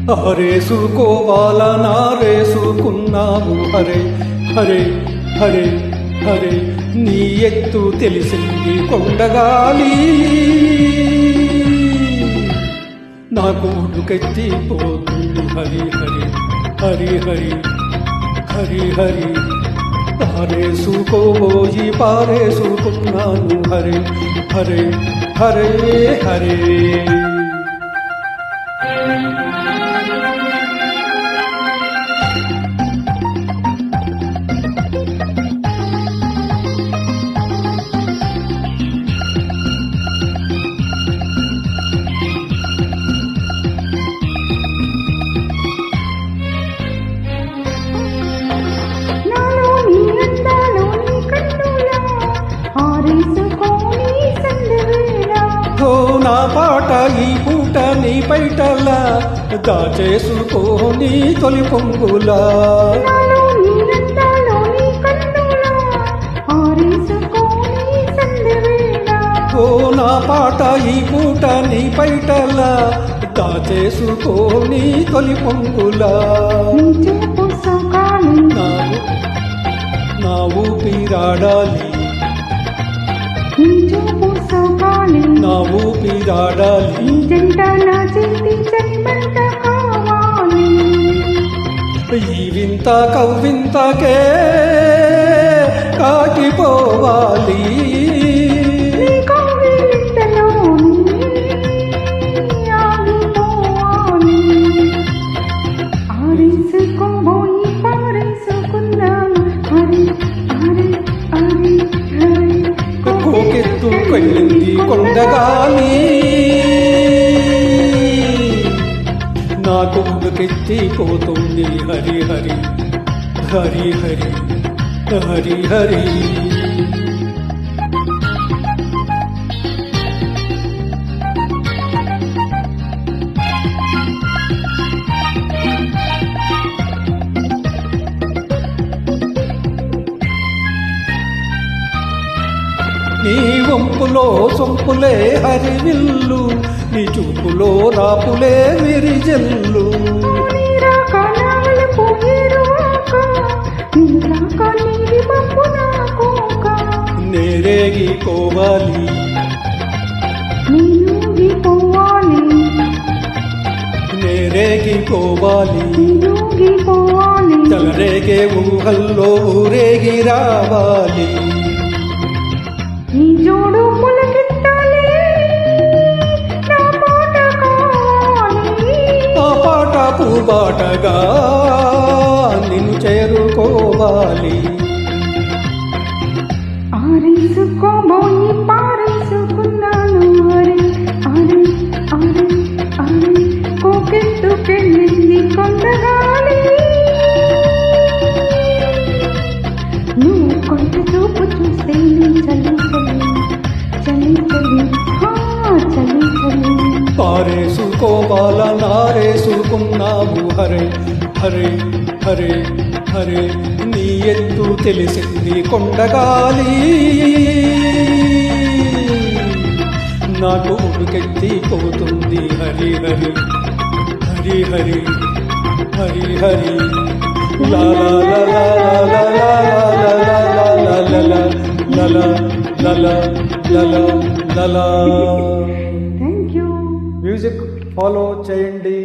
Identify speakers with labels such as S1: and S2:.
S1: హరేసుకోవాల నారేసుకున్నావు హరే హరే హరే హరే నీ ఎత్తు తెలిసింది కొండగాలి నా గూడుకెత్తిపోతుంది హరి హరి హరి హరి హరి హరి పారేసుకోబోయి పారేసుకున్నాను హరే హరే హరే హరే నా పాట ఈ పూట నీ పైటలా దాచేసుకోని తొలి పొంగులా నా పాట ఈ పూట నీ పైటలా దాచేసుకోని తొలి పొంగులా నా ఊపిరాడాలి నా ఊపిరాడాలి ఈ వింత కవ్వింతకే కాకిపోవాలి కోకెత్తుకెళ్ళింది కొండగాలి నా గూడుకెత్తిపోతుంది హరి హరి హరి హరి హరి హరి నీ వంపులో సొంపులే హరివిల్లు నీ చూపులో రాపులే విరిజల్లు నేరేగిపోవాలి నేరేగిపోవాలి చలరేగే ఊహల్లో ఊరేగి రావాలి
S2: ఈ జోడు పులకింతాలి నా పాట కావాలి
S1: ఆ పాట పూబాటగా నిన్ను చేరుకోవాలి
S2: ఆరేసుకోబోయి పారేసుకున్నాను అరే అరే అరే అరే కోకెత్తుకెళ్ళింది కొండగాలి నువ్వు కొంత చూపు చూస్తే
S1: పారేసుకోవాల నారేసుకున్నావు హరే హరే హరే హరే నీ ఎత్తు తెలిసింది కొండగాలి నాకు ఉడుకెత్తిపోతుంది హరి హరి హరి హరి హరి హరి లా లా లా లా లా లా లా లా లా లా లా. మ్యూజిక్ ఫాలో చేయండి.